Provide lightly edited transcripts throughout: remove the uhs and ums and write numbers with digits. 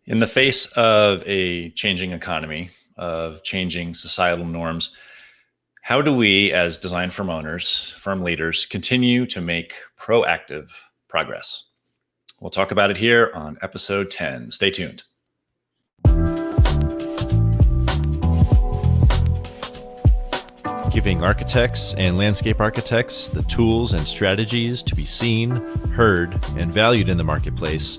In the face of a changing economy, of changing societal norms, how do we, as design firm owners, firm leaders, continue to make proactive progress? We'll talk about it here on episode 10. Stay tuned. Giving architects and landscape architects the tools and strategies to be seen, heard, and valued in the marketplace,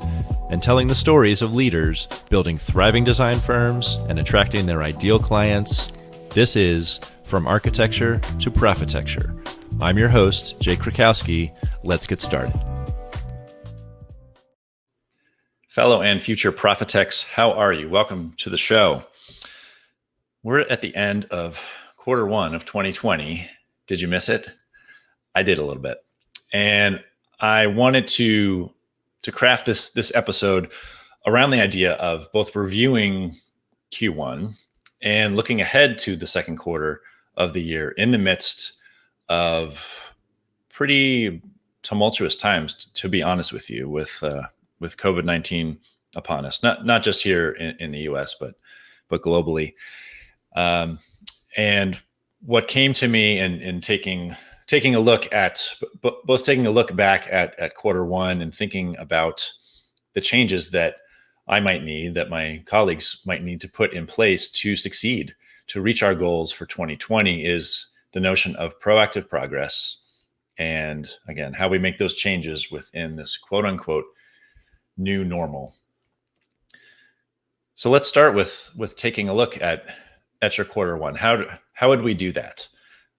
and telling the stories of leaders building thriving design firms and attracting their ideal clients. This is From Architecture to PROFITecture. I'm your host, Jay Krakowski. Let's get started. Fellow and future PROFITects, how are you? Welcome to the show. We're at the end of quarter one of 2020. Did you miss it? I did a little bit. And I wanted to craft this episode around the idea of both reviewing Q1 and looking ahead to the second quarter of the year in the midst of pretty tumultuous times, to be honest with you, with COVID-19 upon us, not just here in the US, but globally. And what came to me in taking a look at both taking a look back at quarter one and thinking about the changes that I might need, that my colleagues might need to put in place to succeed, to reach our goals for 2020, is the notion of proactive progress. And again, how we make those changes within this quote unquote new normal. So let's start with taking a look at your quarter one. How would we do that?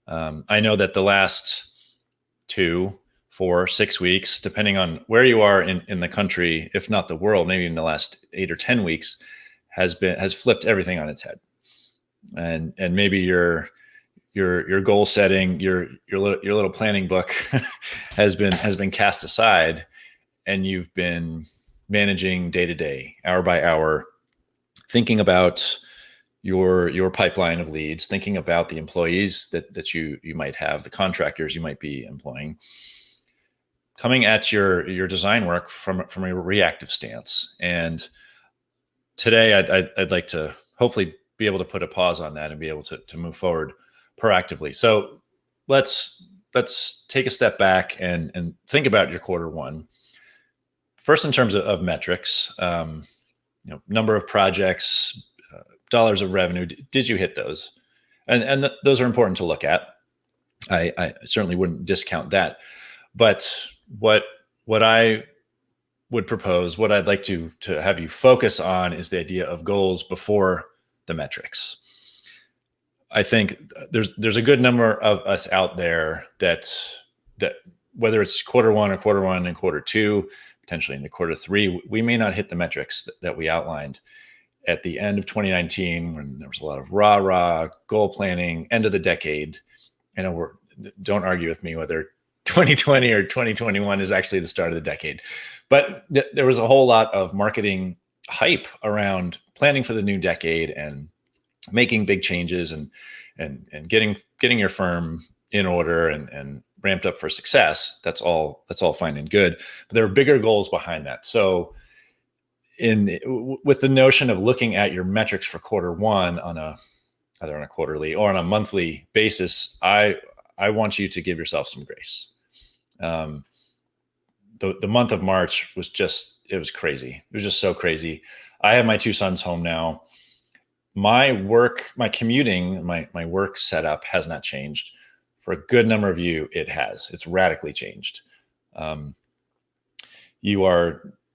I know that the last 2, 4, 6 weeks, depending on where you are in the country, if not the world, maybe in the last 8 or 10 weeks, has flipped everything on its head. And maybe your goal setting, your little planning book has been cast aside, and you've been managing day to day, hour by hour, thinking about your pipeline of leads, thinking about the employees that you might have, the contractors you might be employing, coming at your design work from a reactive stance. And today I'd like to hopefully be able to put a pause on that and be able to move forward proactively. So let's take a step back and think about your quarter one. First, in terms of metrics, number of projects, dollars of revenue. Did you hit those? And those are important to look at. I certainly wouldn't discount that. But what I would propose, what I'd like to have you focus on, is the idea of goals before the metrics. I think there's a good number of us out there that whether it's quarter one and quarter two, potentially into quarter three, we may not hit the metrics that we outlined at the end of 2019, when there was a lot of rah goal planning, end of the decade. Don't argue with me whether 2020 or 2021 is actually the start of the decade, but there was a whole lot of marketing hype around planning for the new decade and making big changes and getting your firm in order and ramped up for success. That's all fine and good, but there are bigger goals behind that. So with the notion of looking at your metrics for quarter one either on a quarterly or on a monthly basis, I want you to give yourself some grace. The month of March was crazy. It was just so crazy. I have my 2 sons home now. My commuting, my work setup has not changed. For a good number of you, it has. It's radically changed.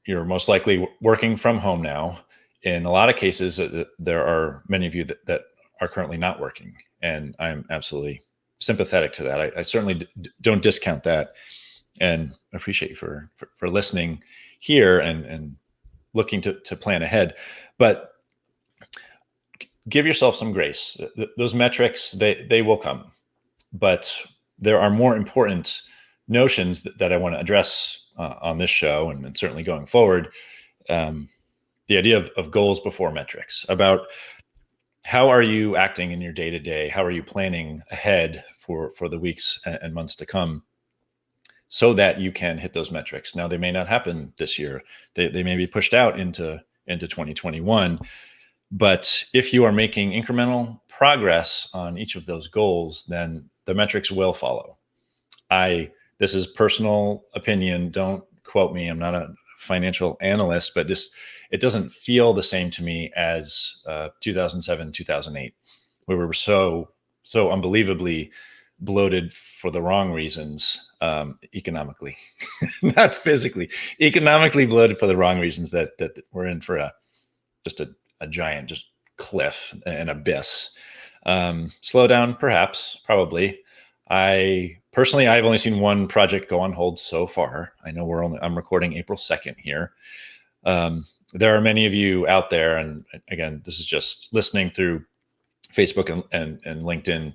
You're most likely working from home now. In a lot of cases, there are many of you that are currently not working, and I'm absolutely sympathetic to that. I certainly don't discount that, and appreciate you for listening here and looking to plan ahead. But give yourself some grace. Those metrics, they will come, but there are more important notions that I want to address on this show and certainly going forward. The idea of goals before metrics, about how are you acting in your day-to-day? How are you planning ahead for the weeks and months to come, so that you can hit those metrics? Now, they may not happen this year. They may be pushed out into into 2021. But if you are making incremental progress on each of those goals, then the metrics will follow. This is personal opinion. Don't quote me. I'm not a financial analyst, but it doesn't feel the same to me as 2007, 2008, where we were so unbelievably bloated for the wrong reasons, economically, not physically, economically bloated for the wrong reasons, that we're in for a giant just cliff, an abyss. Slowdown, perhaps, probably. I've only seen one project go on hold so far. I know I'm recording April 2nd here. There are many of you out there, and again, this is just listening through Facebook and LinkedIn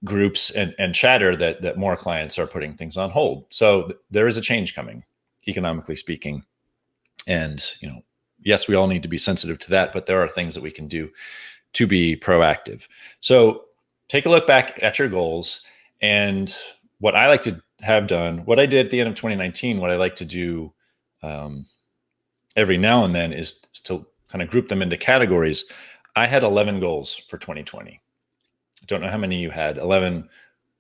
groups and chatter, that more clients are putting things on hold. So there is a change coming, economically speaking. And, yes, we all need to be sensitive to that, but there are things that we can do to be proactive. So take a look back at your goals. And what I like to have done, what I did at the end of 2019, what I like to do every now and then is to kind of group them into categories. I had 11 goals for 2020. I don't know how many you had. 11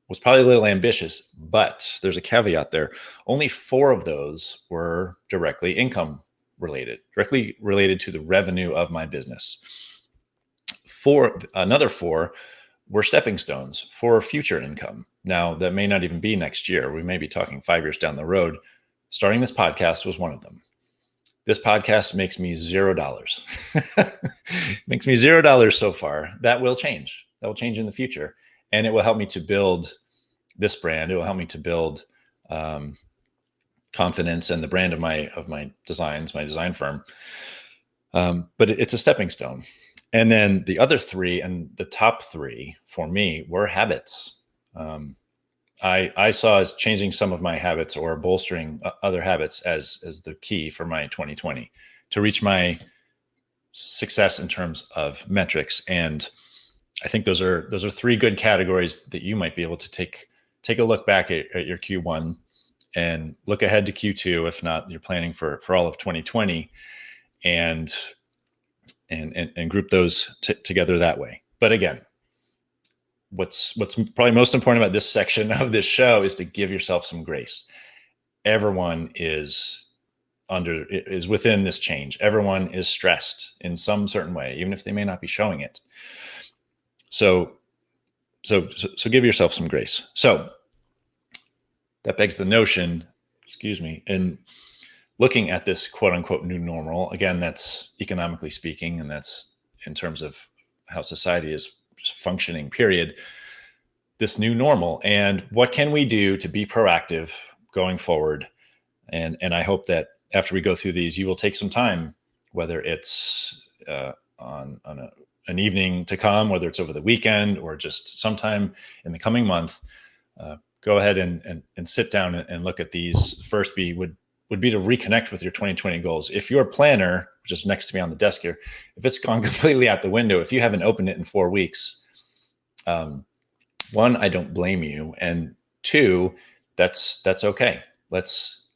was probably a little ambitious, but there's a caveat there. Only 4 of those were directly income related, directly related to the revenue of my business. Another 4 were stepping stones for future income. Now, that may not even be next year. We may be talking 5 years down the road. Starting this podcast was one of them. This podcast makes me $0. Makes me $0 so far. That will change. That will change in the future. And it will help me to build this brand. It will help me to build confidence and the brand of my designs, my design firm. But it's a stepping stone. And then the other 3, and the top 3 for me, were habits. I saw as changing some of my habits or bolstering other habits as the key for my 2020 to reach my success in terms of metrics. And I think those are 3 good categories that you might be able to take a look back at your Q1 and look ahead to Q2. If not, you're planning for all of 2020, and group those together that way. But again, what's probably most important about this section of this show is to give yourself some grace. Everyone is within this change. Everyone is stressed in some certain way, even if they may not be showing it. So give yourself some grace. So that begs the notion, in looking at this quote unquote new normal, again, that's economically speaking, and that's in terms of how society is functioning, period, this new normal. And what can we do to be proactive going forward? And I hope that after we go through these, you will take some time, whether it's on an evening to come, whether it's over the weekend or just sometime in the coming month, go ahead and sit down and look at these. First would be to reconnect with your 2020 goals. If your planner, which is next to me on the desk here, if it's gone completely out the window, if you haven't opened it in 4 weeks, 1, I don't blame you. And 2, that's okay. Let's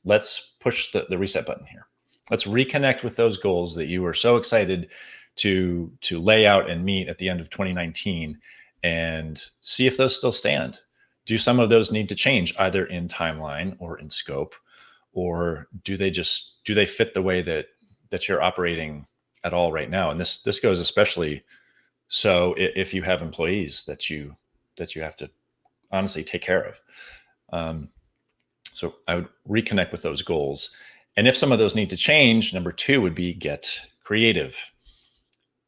push the reset button here. Let's reconnect with those goals that you were so excited to lay out and meet at the end of 2019, and see if those still stand. Do some of those need to change, either in timeline or in scope? Or do they fit the way that you're operating at all right now? And this goes especially so if you have employees that you have to honestly take care of. So I would reconnect with those goals. And if some of those need to change, number 2 would be get creative.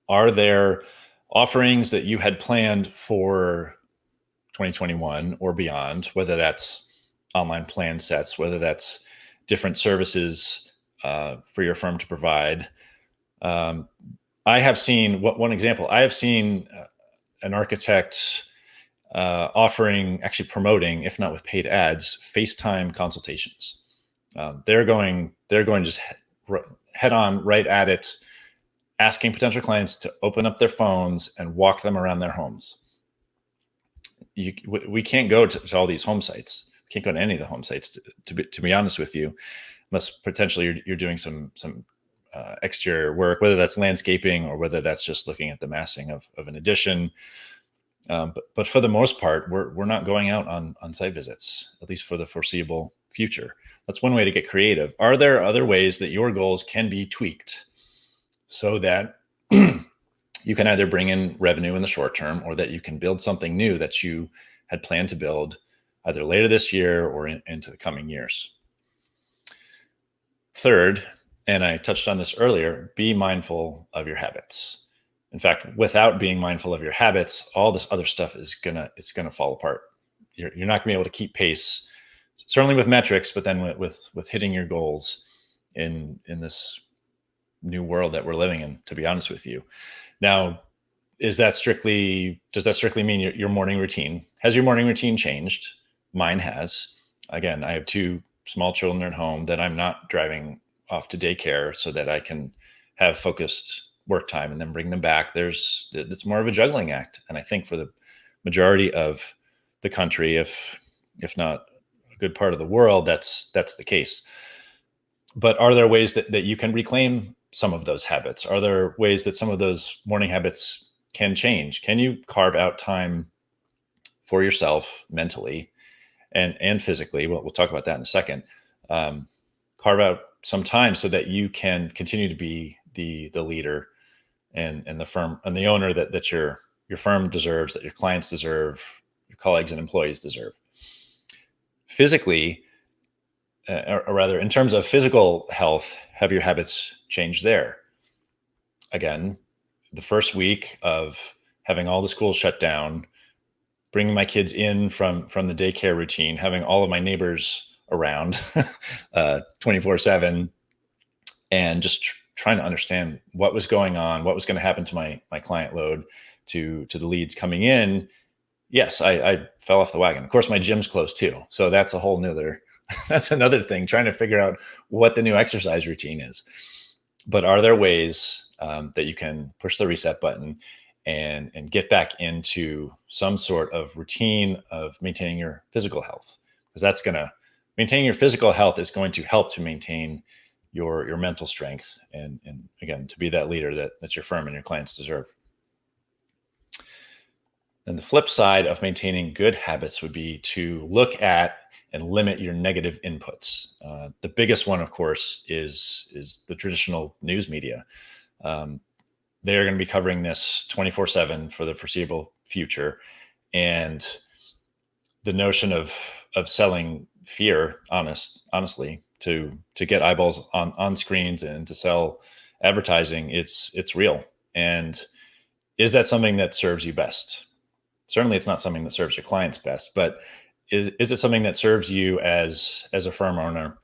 Are there offerings that you had planned for 2021 or beyond, whether that's online plan sets, whether that's different services for your firm to provide? I have seen one example. I have seen an architect promoting, if not with paid ads, FaceTime consultations. They're going just head on right at it, asking potential clients to open up their phones and walk them around their homes. We can't go to all these home sites. We can't go to any of the home sites, to be honest with you, unless potentially you're doing some exterior work, whether that's landscaping or whether that's just looking at the massing of an addition. But for the most part, we're not going out on site visits, at least for the foreseeable future. That's one way to get creative. Are there other ways that your goals can be tweaked so that you can either bring in revenue in the short term, or that you can build something new that you had planned to build either later this year or into the coming years? Third, and I touched on this earlier, be mindful of your habits. In fact, without being mindful of your habits, all this other stuff is it's gonna fall apart. You're not gonna be able to keep pace, certainly with metrics, but then with hitting your goals in this new world that we're living in, to be honest with you. Now, does that strictly mean your morning routine? Has your morning routine changed? Mine has. Again, I have 2 small children at home that I'm not driving off to daycare so that I can have focused work time and then bring them back. It's more of a juggling act. And I think for the majority of the country, if not a good part of the world, that's the case. But are there ways that you can reclaim some of those habits? Are there ways that some of those morning habits can change? Can you carve out time for yourself mentally and physically? We'll talk about that in a second. Carve out some time so that you can continue to be the leader and the firm and the owner that your firm deserves, that your clients deserve, your colleagues and employees deserve. Physically, or rather, in terms of physical health, have your habits changed there? Again, the first week of having all the schools shut down, bringing my kids in from the daycare routine, having all of my neighbors around 24/7, and just trying to understand what was going on, what was going to happen to my client load, to the leads coming in. Yes, I fell off the wagon. Of course, my gym's closed too, so that's a whole nother. That's another thing, trying to figure out what the new exercise routine is. But are there ways that you can push the reset button and get back into some sort of routine of maintaining your physical health? Because maintaining your physical health is going to help to maintain your mental strength and again, to be that leader that your firm and your clients deserve. And the flip side of maintaining good habits would be to look at and limit your negative inputs. The biggest one, of course, is the traditional news media. They're going to be covering this 24/7 for the foreseeable future. And the notion of selling fear, honestly, to get eyeballs on screens and to sell advertising, it's real. And is that something that serves you best? Certainly it's not something that serves your clients best, but is it something that serves you as a firm owner,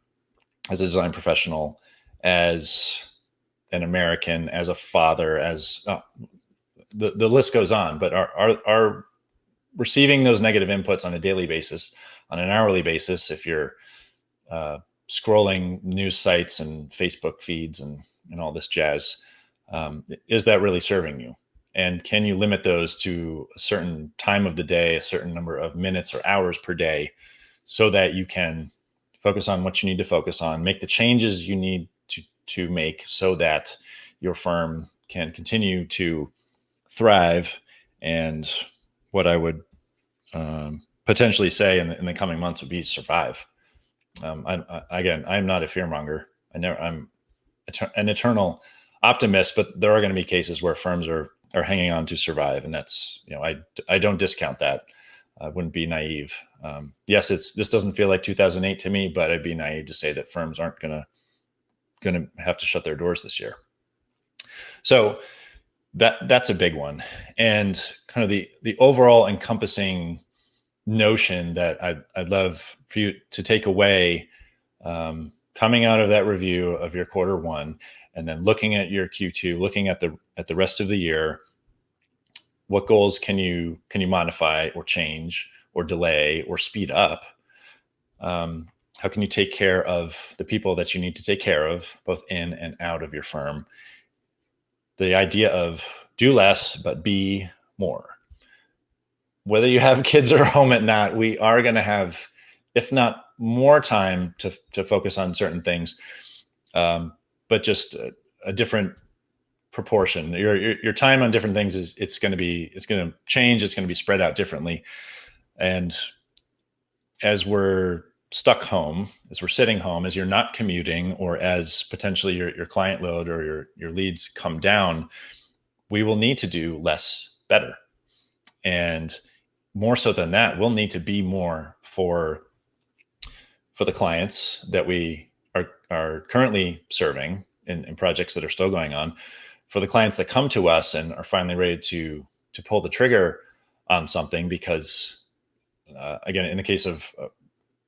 as a design professional, as an American, as a father, as the list goes on? But are receiving those negative inputs on a daily basis, on an hourly basis, if you're scrolling news sites and Facebook feeds and all this jazz, is that really serving you? And can you limit those to a certain time of the day, a certain number of minutes or hours per day, so that you can focus on what you need to focus on, make the changes you need to make so that your firm can continue to thrive, and what I would potentially say in the coming months would be survive. I'm not a fearmonger. I'm an eternal optimist, but there are going to be cases where firms are hanging on to survive, and that's, I don't discount that. I wouldn't be naive. Yes, this doesn't feel like 2008 to me, but I'd be naive to say that firms aren't gonna have to shut their doors this year. So that's a big one, and kind of the overall encompassing notion that I'd love for you to take away, coming out of that review of your quarter one, and then looking at your Q2, looking at the rest of the year. What goals can you modify or change or delay or speed up? How can you take care of the people that you need to take care of, both in and out of your firm? The idea of do less, but be more. Whether you have kids or home or not, we are going to have, if not more time to focus on certain things, but just a different proportion. Your time on different things it's going to change. It's going to be spread out differently. And as we're stuck home, as we're sitting home, as you're not commuting, or as potentially your client load or your leads come down, we will need to do less better. And more so than that, we'll need to be more for the clients that we are currently serving in projects that are still going on, for the clients that come to us and are finally ready to pull the trigger on something, because again, in the case of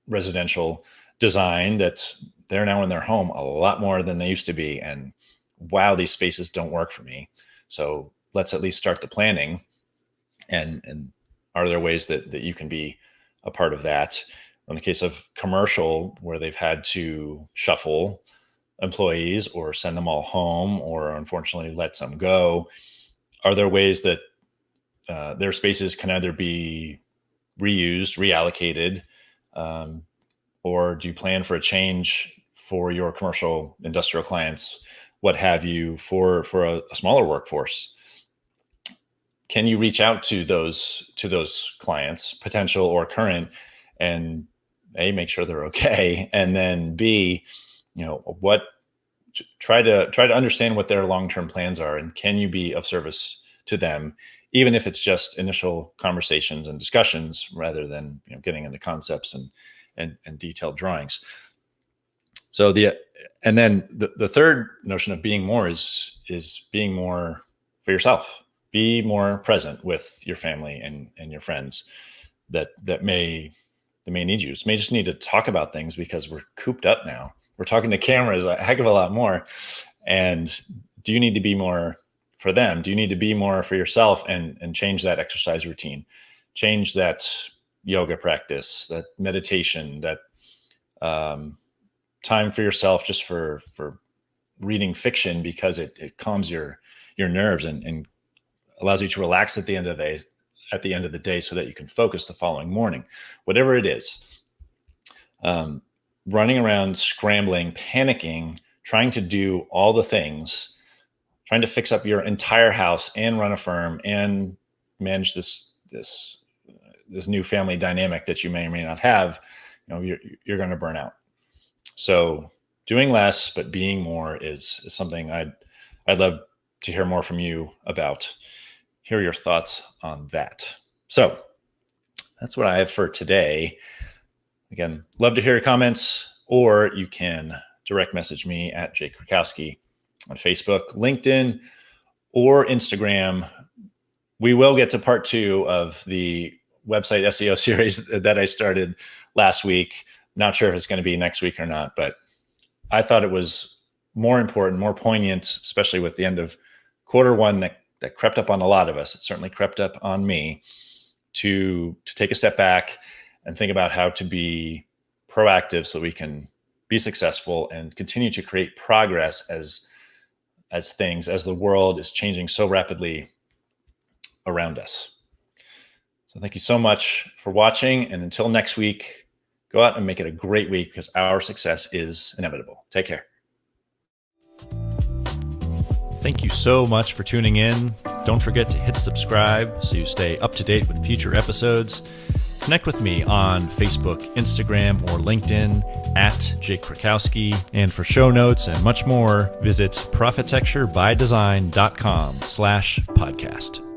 residential design, that they're now in their home a lot more than they used to be. And wow, these spaces don't work for me. So let's at least start the planning. And are there ways that you can be a part of that? In the case of commercial, where they've had to shuffle employees or send them all home, or unfortunately let some go, are there ways that their spaces can either be reused, reallocated, or do you plan for a change for your commercial industrial clients, what have you, for a smaller workforce? Can you reach out to those clients, potential or current, and A, make sure they're okay, and then B, try to understand what their long-term plans are, and can you be of service to them, even if it's just initial conversations and discussions, rather than getting into concepts and detailed drawings. So the third notion of being more is being more for yourself. Be more present with your family and your friends that may need you. So may just need to talk about things because we're cooped up now. We're talking to cameras a heck of a lot more. And do you need to be more for them? Do you need to be more for yourself and change that exercise routine, change that yoga practice, that meditation, that time for yourself, just for reading fiction, because it calms your nerves and allows you to relax at the end of the day so that you can focus the following morning, whatever it is. Running around, scrambling, panicking, trying to do all the things, trying to fix up your entire house and run a firm and manage this new family dynamic that you may or may not have, you're going to burn out. So doing less, but being more is something I'd love to hear more from you about. Hear your thoughts on that. So that's what I have for today. Again, love to hear your comments, or you can direct message me at Jake Krakowski on Facebook, LinkedIn, or Instagram. We will get to part 2 of the website SEO series that I started last week. Not sure if it's going to be next week or not, but I thought it was more important, more poignant, especially with the end of Q1 that crept up on a lot of us. It certainly crept up on me to take a step back and think about how to be proactive so we can be successful and continue to create progress as the world is changing so rapidly around us. So thank you so much for watching. And until next week, go out and make it a great week, because our success is inevitable. Take care. Thank you so much for tuning in. Don't forget to hit subscribe so you stay up to date with future episodes. Connect with me on Facebook, Instagram, or LinkedIn at Jake Krakowski. And for show notes and much more, visit PROFITecturebydesign.com/podcast.